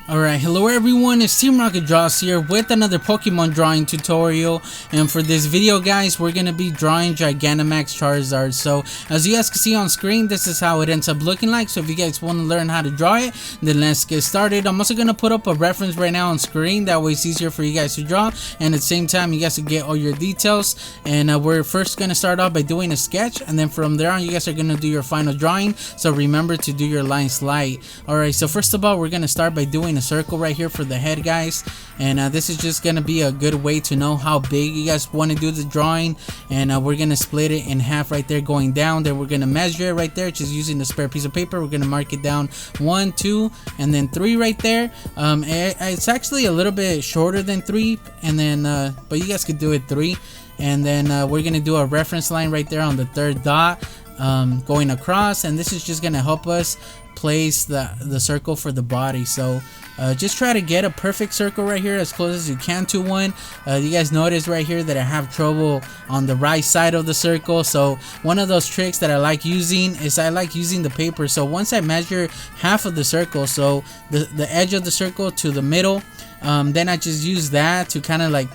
Alright, hello everyone, it's Team Rocket Draws here with another Pokemon drawing tutorial. And for this video guys, we're going to be drawing Gigantamax Charizard. So as you guys can see on screen, this is how it ends up looking like. So if you guys want to learn how to draw it, then let's get started. I'm also going to put up a reference right now on screen, that way it's easier for you guys to draw, and at the same time you guys can get all your details. And we're first going to start off by doing a sketch, and then from there on you guys are going to do your final drawing. So remember to do your lines light. Alright, so first of all we're going to start by doing a circle right here for the head guys, and this is just gonna be a good way to know how big you guys want to do the drawing. And we're gonna split it in half right there going down. Then we're gonna measure it right there just using the spare piece of paper. We're gonna mark it down 1, 2, and then 3 right there. It's actually a little bit shorter than 3, and then but you guys could do it 3. And then we're gonna do a reference line right there on the third dot, going across, and this is just gonna help us place the circle for the body. So just try to get a perfect circle right here, as close as you can to one. You guys notice right here that I have trouble on the right side of the circle. So one of those tricks that I like using is I like using the paper. So once I measure half of the circle, so the edge of the circle to the middle, then I just use that to kind of like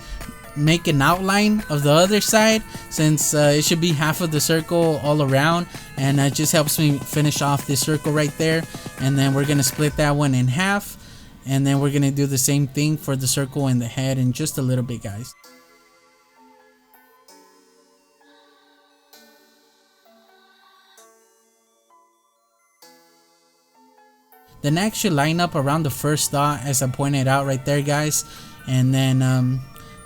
make an outline of the other side, since it should be half of the circle all around, and it just helps me finish off this circle right there. And then we're gonna split that one in half, and then we're gonna do the same thing for the circle and the head in just a little bit guys. The next should line up around the first dot as I pointed out right there guys, and then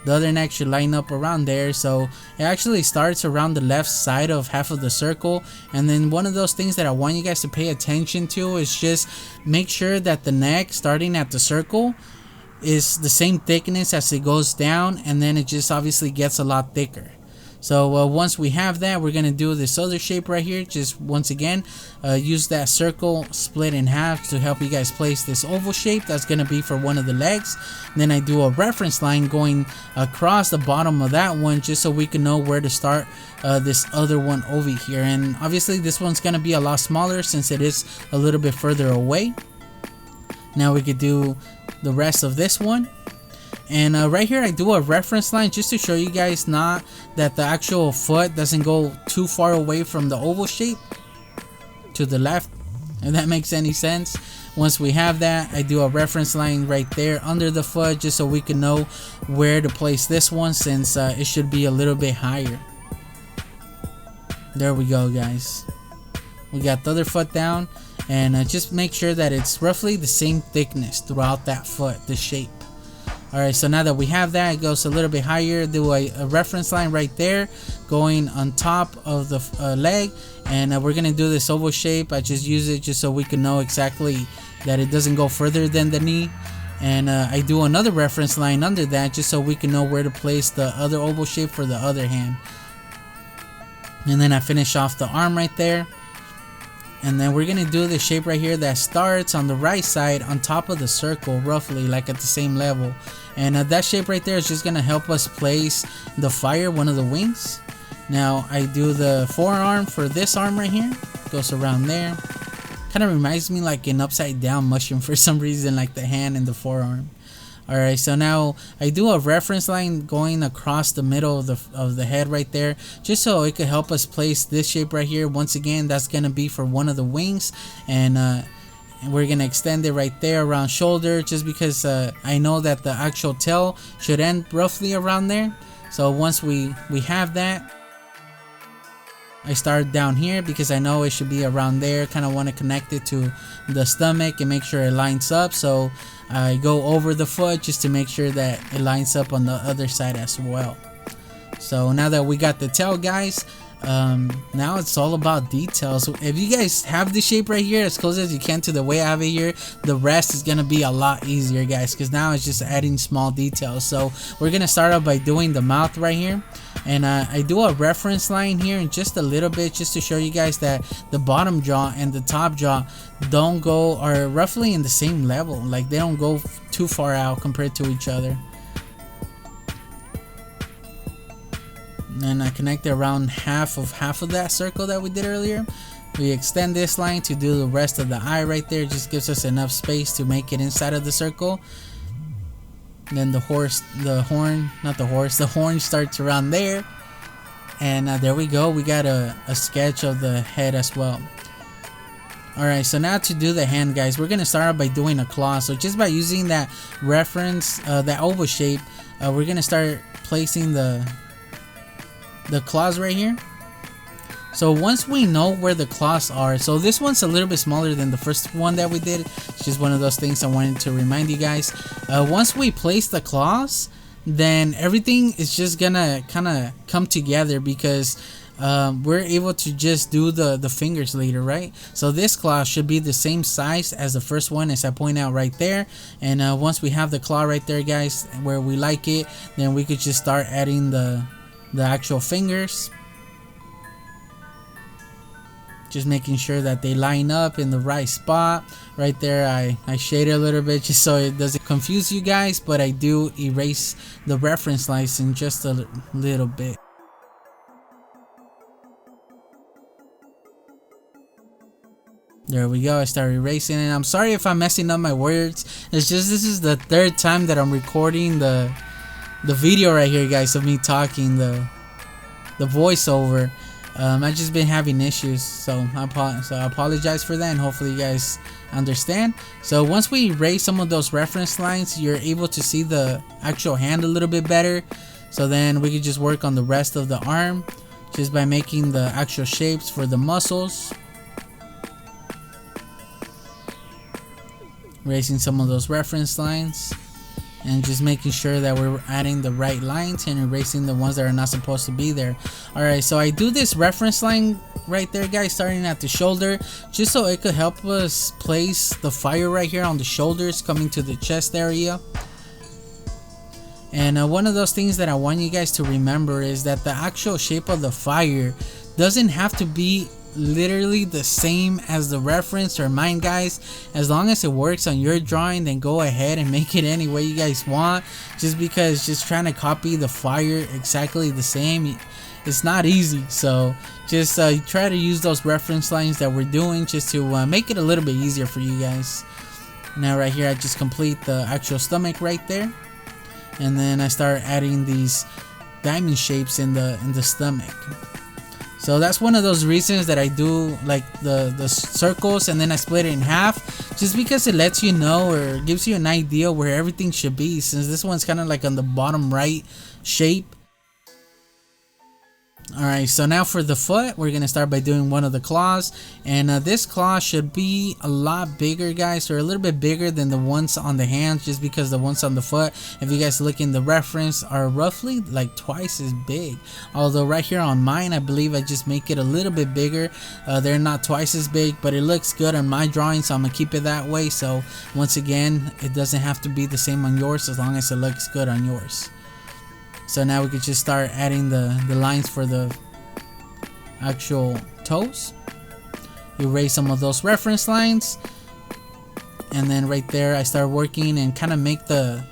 the other neck should line up around there. So it actually starts around the left side of half of the circle. And then one of those things that I want you guys to pay attention to is just make sure that the neck starting at the circle is the same thickness as it goes down, and then it just obviously gets a lot thicker. So once we have that, we're gonna do this other shape right here. Just once again use that circle split in half to help you guys place this oval shape that's gonna be for one of the legs. And then I do a reference line going across the bottom of that one, just so we can know where to start this other one over here. And obviously this one's gonna be a lot smaller since it is a little bit further away. Now we could do the rest of this one. And right here I do a reference line just to show you guys not that the actual foot doesn't go too far away from the oval shape to the left, if that makes any sense. Once we have that, I do a reference line right there under the foot, just so we can know where to place this one, since it should be a little bit higher. There we go guys, we got the other foot down, and just make sure that it's roughly the same thickness throughout that foot, the shape. Alright, so now that we have that, it goes a little bit higher. Do a reference line right there going on top of the leg, and we're gonna do this oval shape. I just use it just so we can know exactly that it doesn't go further than the knee. And I do another reference line under that just so we can know where to place the other oval shape for the other hand. And then I finish off the arm right there. And then we're gonna do the shape right here that starts on the right side on top of the circle, roughly like at the same level. And that shape right there is just gonna help us place the fire, one of the wings. Now I do the forearm for this arm right here, goes around there. Kind of reminds me like an upside down mushroom for some reason, like the hand and the forearm. Alright, so now I do a reference line going across the middle of the head right there, just so it could help us place this shape right here. Once again, that's gonna be for one of the wings, and we're gonna extend it right there around shoulder, just because I know that the actual tail should end roughly around there. So once we have that, I start down here because I know it should be around there. Kind of want to connect it to the stomach and make sure it lines up. So I go over the foot just to make sure that it lines up on the other side as well. So now that we got the tail guys, now it's all about details. If you guys have the shape right here as close as you can to the way I have it here, the rest is gonna be a lot easier guys, because now it's just adding small details. So we're gonna start off by doing the mouth right here, and I do a reference line here in just a little bit, just to show you guys that the bottom jaw and the top jaw are roughly in the same level, like they don't go too far out compared to each other. And I connect it around half of that circle that we did earlier. We extend this line to do the rest of the eye right there. It just gives us enough space to make it inside of the circle. Then the horn starts around there. And there we go. We got a sketch of the head as well. Alright, so now to do the hand, guys, we're going to start out by doing a claw. So just by using that reference, that oval shape, we're going to start placing the claws right here. So once we know where the claws are, so this one's a little bit smaller than the first one that we did. It's just one of those things I wanted to remind you guys. Once we place the claws, then everything is just gonna kind of come together, because we're able to just do the fingers later, right? So this claw should be the same size as the first one, as I point out right there. And once we have the claw right there, guys, where we like it, then we could just start adding the actual fingers. Just making sure that they line up in the right spot. Right there, I shade it a little bit just so it doesn't confuse you guys, but I do erase the reference lines in just a little bit. There we go. I started erasing it. I'm sorry if I'm messing up my words. It's just this is the third time that I'm recording the video right here, guys, of me talking, the voiceover. I've just been having issues, so I apologize for that, and hopefully you guys understand. So once we erase some of those reference lines, you're able to see the actual hand a little bit better. So then we could just work on the rest of the arm just by making the actual shapes for the muscles. Erasing some of those reference lines and just making sure that we're adding the right lines and erasing the ones that are not supposed to be there. Alright, so I do this reference line right there, guys, starting at the shoulder, just so it could help us place the fire right here on the shoulders coming to the chest area. And one of those things that I want you guys to remember is that the actual shape of the fire doesn't have to be literally the same as the reference or mine, guys. As long as it works on your drawing, then go ahead and make it any way you guys want. Just because just trying to copy the fire exactly the same, it's not easy. So just try to use those reference lines that we're doing just to make it a little bit easier for you guys. Now right here, I just complete the actual stomach right there, and then I start adding these diamond shapes in the stomach. So that's one of those reasons that I do like the circles, and then I split it in half, just because it lets you know or gives you an idea where everything should be, since this one's kind of like on the bottom right shape. Alright, so now for the foot, we're going to start by doing one of the claws. And this claw should be a lot bigger, guys, or a little bit bigger than the ones on the hands, just because the ones on the foot, if you guys look in the reference, are roughly like twice as big. Although right here on mine, I believe I just make it a little bit bigger. They're not twice as big, but it looks good on my drawing, so I'm going to keep it that way. So once again, it doesn't have to be the same on yours as long as it looks good on yours. So now we could just start adding the lines for the actual toes. Erase some of those reference lines, and then right there I start working and kind of make a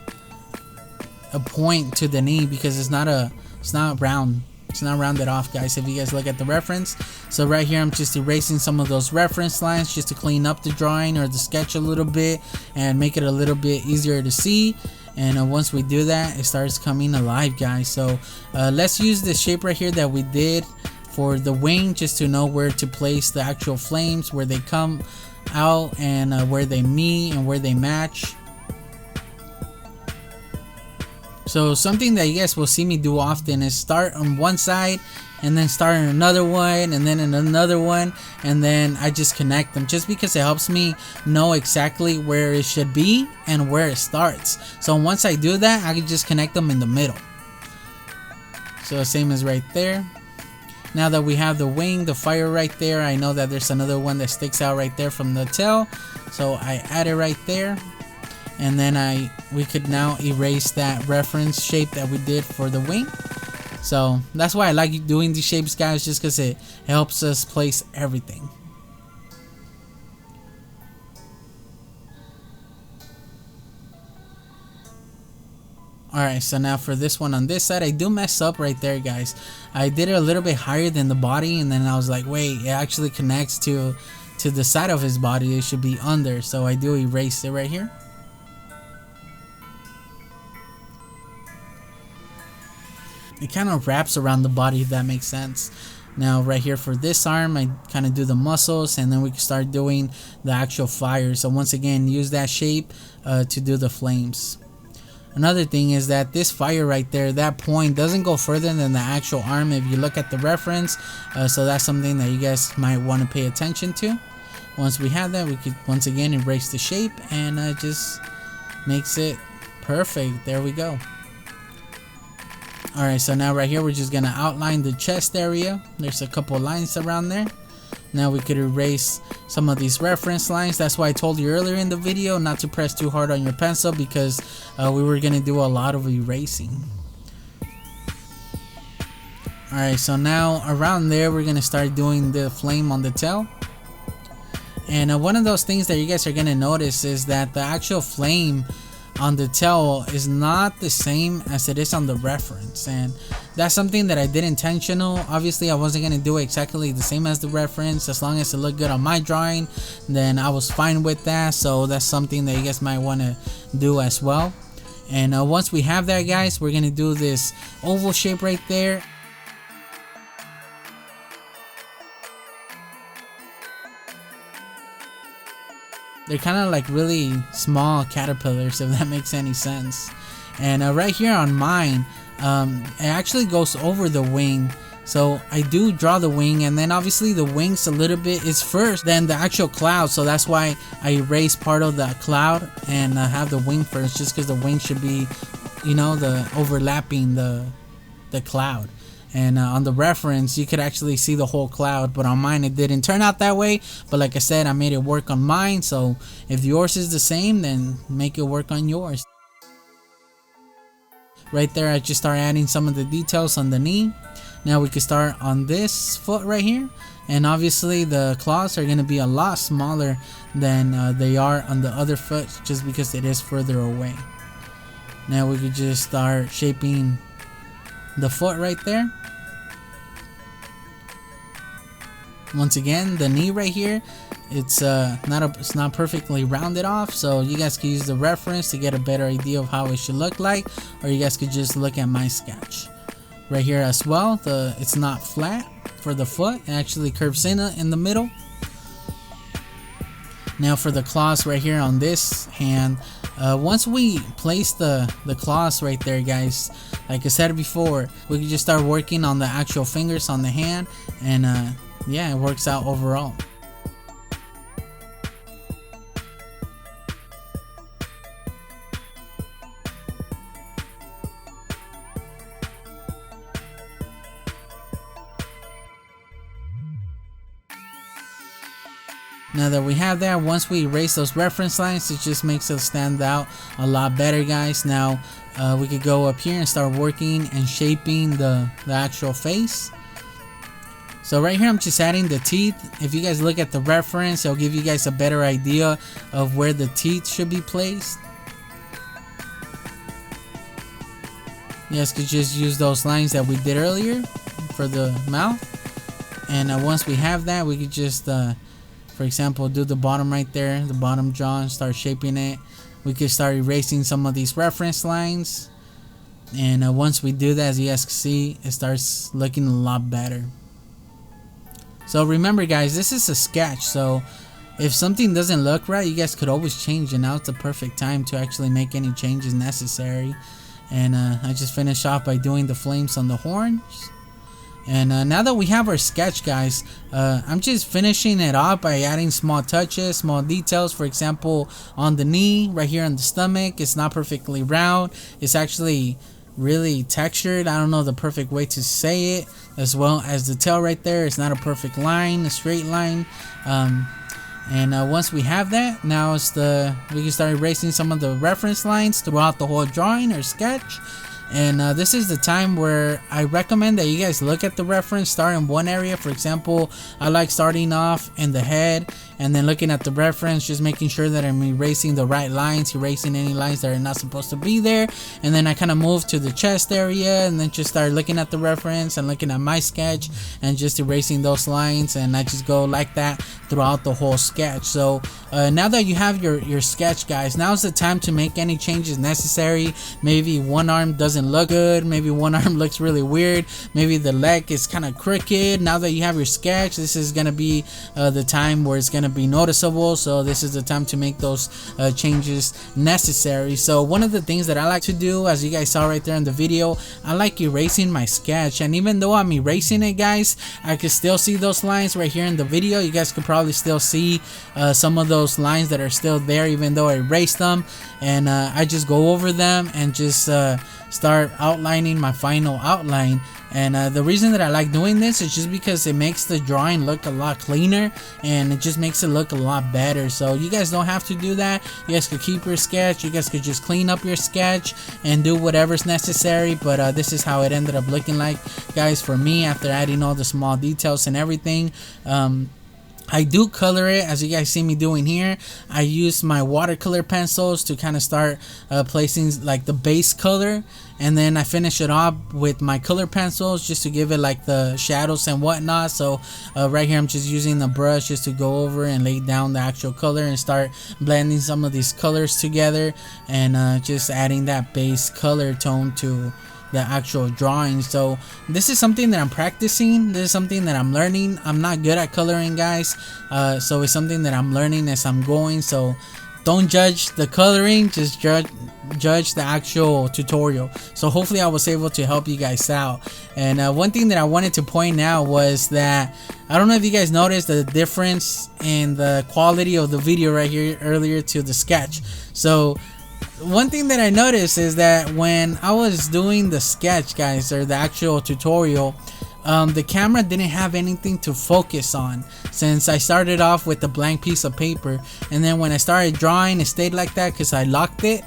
point to the knee, because it's not round. It's not rounded off, guys, if you guys look at the reference. So right here I'm just erasing some of those reference lines just to clean up the drawing or the sketch a little bit and make it a little bit easier to see. And once we do that, it starts coming alive, guys. So let's use the shape right here that we did for the wing, just to know where to place the actual flames, where they come out, and where they meet and where they match. So something that you guys will see me do often is start on one side and then start on another one and then in another one, and then I just connect them, just because it helps me know exactly where it should be and where it starts. So once I do that, I can just connect them in the middle. So same as right there. Now that we have the wing, the fire right there, I know that there's another one that sticks out right there from the tail, so I add it right there. And then we could now erase that reference shape that we did for the wing. So that's why I like doing these shapes, guys, just because it helps us place everything. Alright, so now for this one on this side, I do mess up right there, guys. I did it a little bit higher than the body, and then I was like, wait, it actually connects to the side of his body. It should be under, so I do erase it right here. It kind of wraps around the body, if that makes sense. Now right here for this arm, I kind of do the muscles, and then we can start doing the actual fire. So once again, use that shape to do the flames. Another thing is that this fire right there, that point doesn't go further than the actual arm if you look at the reference. So that's something that you guys might want to pay attention to. Once we have that, we could once again erase the shape, and just makes it perfect. There we go. Alright, so now right here we're just gonna outline the chest area. There's a couple lines around there. Now we could erase some of these reference lines. That's why I told you earlier in the video not to press too hard on your pencil, because we were gonna do a lot of erasing. Alright, so now around there we're gonna start doing the flame on the tail. And one of those things that you guys are gonna notice is that the actual flame on the tail is not the same as it is on the reference, and that's something that I did intentional. Obviously I wasn't going to do exactly the same as the reference. As long as it looked good on my drawing, then I was fine with that. So that's something that you guys might want to do as well. And once we have that, guys, we're going to do this oval shape right there. They're kind of like really small caterpillars, if that makes any sense. And right here on mine, it actually goes over the wing. So I do draw the wing, and then obviously the wings a little bit is first, then the actual cloud. So that's why I erase part of the cloud and have the wing first, just because the wing should be, you know, the overlapping the cloud. And on the reference you could actually see the whole cloud, but on mine it didn't turn out that way. But like I said, I made it work on mine, so if yours is the same, then make it work on yours. Right there I just start adding some of the details on the knee. Now we can start on this foot right here, and obviously the claws are going to be a lot smaller than they are on the other foot, just because it is further away. Now we could just start shaping the foot right there. Once again, the knee right here, it's not perfectly rounded off, so you guys can use the reference to get a better idea of how it should look like, or you guys could just look at my sketch. Right here as well, it's not flat for the foot, it actually curves in the middle. Now for the claws right here on this hand, once we place the claws right there, guys, like I said before, we can just start working on the actual fingers on the hand, and yeah, it works out overall. Now that we have that, once we erase those reference lines, it just makes it stand out a lot better, guys. Now we could go up here and start working and shaping the actual face. So right here I'm just adding the teeth. If you guys look at the reference, it'll give you guys a better idea of where the teeth should be placed. You guys could just use those lines that we did earlier for the mouth. And once we have that, we could just for example, do the bottom right there, the bottom jaw, and start shaping it. We could start erasing some of these reference lines, and once we do that, as you guys can see, it starts looking a lot better. So remember, guys, this is a sketch, so if something doesn't look right, you guys could always change, and now it's the perfect time to actually make any changes necessary. And I just finished off by doing the flames on the horns. And now that we have our sketch, guys, I'm just finishing it off by adding small touches, small details. For example, on the knee, right here on the stomach, it's not perfectly round. It's actually really textured. I don't know the perfect way to say it. As well as the tail right there, it's not a perfect line, a straight line. And once we have that, now we can start erasing some of the reference lines throughout the whole drawing or sketch. And this is the time where I recommend that you guys look at the reference, start in one area. For example, I like starting off in the head and then looking at the reference, just making sure that I'm erasing the right lines, erasing any lines that are not supposed to be there. And then I kind of move to the chest area and then just start looking at the reference and looking at my sketch and just erasing those lines, and I just go like that throughout the whole sketch. So now that you have your sketch, guys, now's the time to make any changes necessary. Maybe one arm doesn't look good, maybe one arm looks really weird, maybe the leg is kind of crooked. Now that you have your sketch, this is gonna be the time where it's gonna be noticeable, so this is the time to make those changes necessary. So one of the things that I like to do, as you guys saw right there in the video, I like erasing my sketch, and even though I'm erasing it, guys, I can still see those lines right here in the video. You guys could probably still see some of those lines that are still there even though I erased them, and I just go over them and just start outlining my final outline. And the reason that I like doing this is just because it makes the drawing look a lot cleaner, and it just makes it look a lot better. So you guys don't have to do that. You guys could keep your sketch, you guys could just clean up your sketch and do whatever's necessary, but this is how it ended up looking like, guys, for me, after adding all the small details and everything. I do color it, as you guys see me doing here. I use my watercolor pencils to kind of start placing like the base color, and then I finish it off with my color pencils just to give it like the shadows and whatnot. So right here I'm just using the brush just to go over and lay down the actual color and start blending some of these colors together, and just adding that base color tone to the actual drawing. So this is something that I'm practicing, this is something that I'm learning. I'm not good at coloring, guys, so it's something that I'm learning as I'm going. So don't judge the coloring, just judge the actual tutorial. So hopefully I was able to help you guys out. And one thing that I wanted to point out was that I don't know if you guys noticed the difference in the quality of the video right here earlier to the sketch. So one thing that I noticed is that when I was doing the sketch, guys, or the actual tutorial, the camera didn't have anything to focus on, since I started off with a blank piece of paper, and then when I started drawing, it stayed like that because I locked it.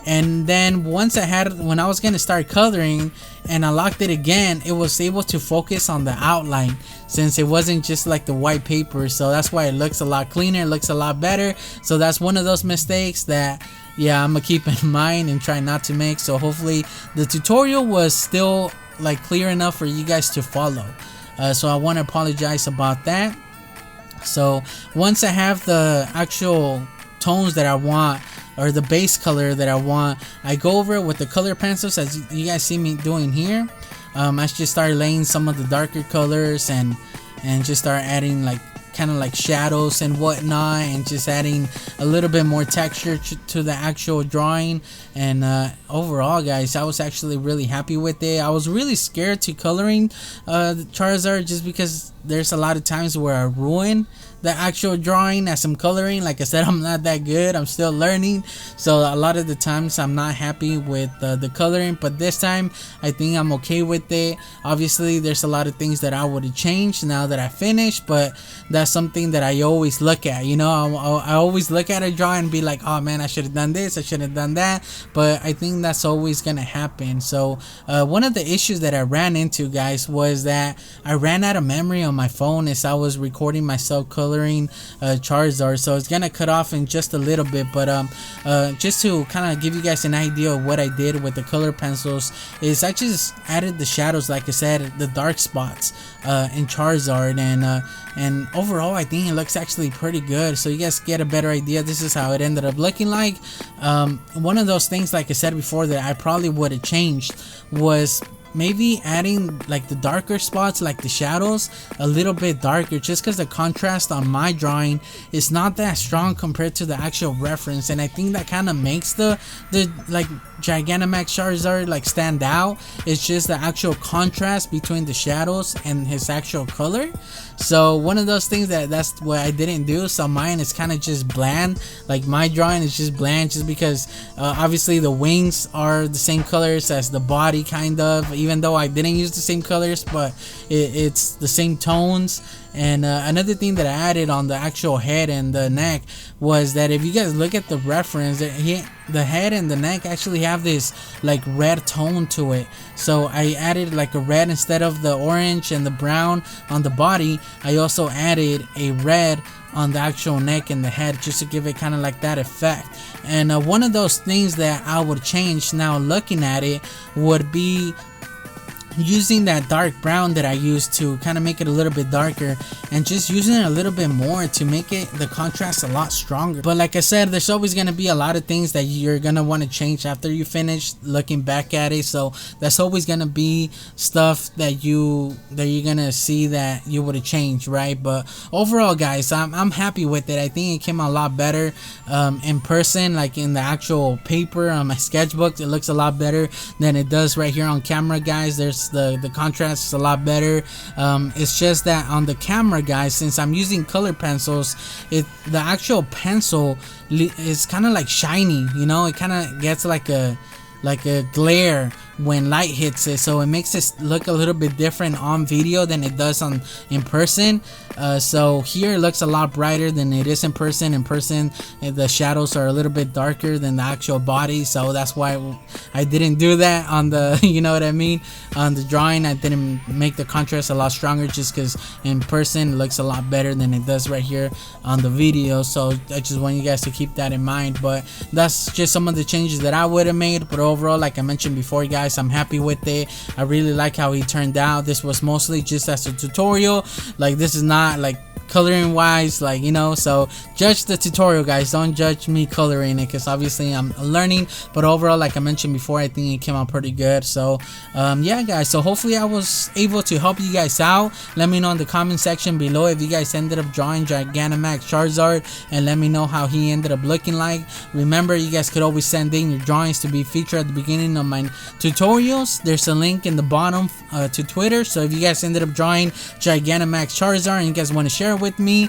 And then once when I was gonna start coloring and I locked it again, it was able to focus on the outline, since it wasn't just like the white paper. So that's why it looks a lot cleaner, it looks a lot better. So that's one of those mistakes that, yeah, I'm gonna keep in mind and try not to make. So hopefully the tutorial was still like clear enough for you guys to follow. So I want to apologize about that. So once I have the actual tones that I want, or the base color that I want, I go over it with the color pencils, as you guys see me doing here. I just start laying some of the darker colors and just start adding like kind of like shadows and whatnot, and just adding a little bit more texture to the actual drawing. And overall, guys, I was actually really happy with it. I was really scared to coloring the Charizard, just because there's a lot of times where I ruin the actual drawing as I'm coloring. Like I said, I'm not that good, I'm still learning, so a lot of the times I'm not happy with the coloring. But this time I think I'm okay with it. Obviously there's a lot of things that I would have changed now that I finished, but that's something that I always look at, you know. I always look at a drawing and be like, oh man, I should have done this, I should have done that. But I think that's always gonna happen. So one of the issues that I ran into, guys, was that I ran out of memory on my phone as I was recording myself coloring Charizard. So it's gonna cut off in just a little bit, but just to kind of give you guys an idea of what I did with the color pencils, is I just added the shadows, like I said, the dark spots in Charizard, and overall I think it looks actually pretty good. So you guys get a better idea. This is how it ended up looking like. One of those things, like I said before, that I probably would have changed was maybe adding like the darker spots, like the shadows, a little bit darker, just because the contrast on my drawing is not that strong compared to the actual reference. And I think that kind of makes the like Gigantamax Charizard like stand out. It's just the actual contrast between the shadows and his actual color. So one of those things that's what I didn't do. So mine is kind of just bland. Like my drawing is just bland, just because obviously the wings are the same colors as the body, kind of, even though I didn't use the same colors, but it's the same tones. And another thing that I added on the actual head and the neck was that if you guys look at the reference, the head and the neck actually have this like red tone to it. So I added like a red instead of the orange and the brown on the body. I also added a red on the actual neck and the head, just to give it kind of like that effect. And one of those things that I would change now looking at it would be using that dark brown that I used to kind of make it a little bit darker, and just using it a little bit more to make it the contrast a lot stronger. But like I said, there's always going to be a lot of things that you're going to want to change after you finish looking back at it. So that's always going to be stuff that you're going to see that you would have changed, right? But overall, guys, I'm happy with it. I think it came out a lot better in person, like in the actual paper on my sketchbook. It looks a lot better than it does right here on camera, guys. There's the contrast is a lot better. It's just that on the camera, guys, since I'm using color pencils, the actual pencil is kind of like shiny, you know. It kind of gets like a glare when light hits it, so it makes it look a little bit different on video than it does in person. So here it looks a lot brighter than it is in person. In person, the shadows are a little bit darker than the actual body, so that's why I didn't do that on the you know what I mean, on the drawing. I didn't make the contrast a lot stronger, just because in person it looks a lot better than it does right here on the video. So I just want you guys to keep that in mind. But that's just some of the changes that I would have made. But overall, like I mentioned before, guys, I'm happy with it. I really like how he turned out. This was mostly just as a tutorial. Like, this is not like coloring wise, like, you know, so judge the tutorial, guys. Don't judge me coloring it, because obviously I'm learning. But overall, like I mentioned before, I think it came out pretty good. So yeah, guys, so hopefully I was able to help you guys out. Let me know in the comment section below if you guys ended up drawing Gigantamax Charizard, and let me know how he ended up looking like. Remember, you guys could always send in your drawings to be featured at the beginning of my tutorials. There's a link in the bottom to Twitter. So if you guys ended up drawing Gigantamax Charizard and you guys want to share it with me,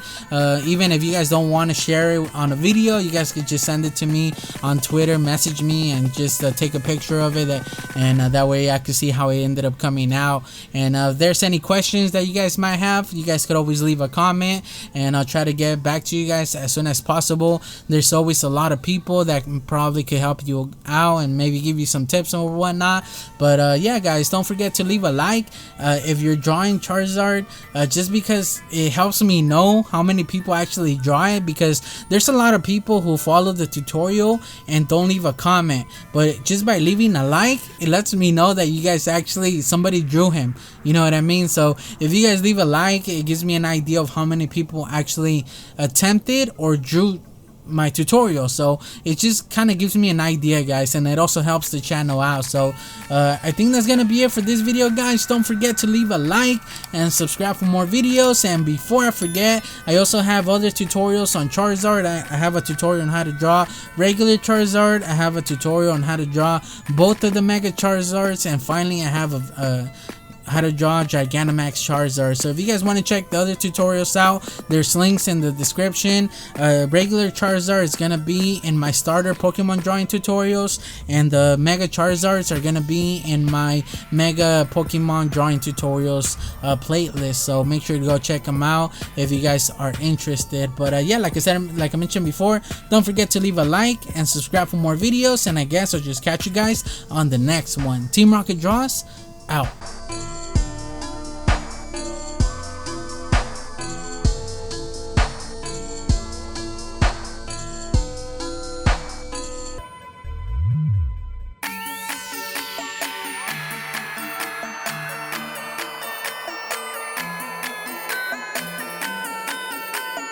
even if you guys don't want to share it on a video, you guys could just send it to me on Twitter, message me, and just take a picture of it, and that way I could see how it ended up coming out. And if there's any questions that you guys might have, you guys could always leave a comment, and I'll try to get back to you guys as soon as possible. There's always a lot of people that probably could help you out and maybe give you some tips or whatnot. But yeah, guys, don't forget to leave a like if you're drawing Charizard, just because it helps me know how many people actually draw it, because there's a lot of people who follow the tutorial and don't leave a comment, but just by leaving a like, it lets me know that you guys actually, somebody drew him, you know what I mean? So if you guys leave a like, it gives me an idea of how many people actually attempted or drew my tutorial. So it just kind of gives me an idea, guys, and it also helps the channel out. So I think that's gonna be it for this video, guys. Don't forget to leave a like and subscribe for more videos. And before I forget, I also have other tutorials on Charizard. I have a tutorial on how to draw regular Charizard. I have a tutorial on how to draw both of the Mega Charizards, and finally I have how to draw Gigantamax Charizard. So if you guys want to check the other tutorials out, there's links in the description. Regular Charizard is gonna be in my starter Pokemon drawing tutorials, and the Mega Charizards are gonna be in my Mega Pokemon drawing tutorials playlist. So make sure to go check them out if you guys are interested. But yeah, like I said, like I mentioned before, don't forget to leave a like and subscribe for more videos, and I guess I'll just catch you guys on the next one. Team Rocket Draws out.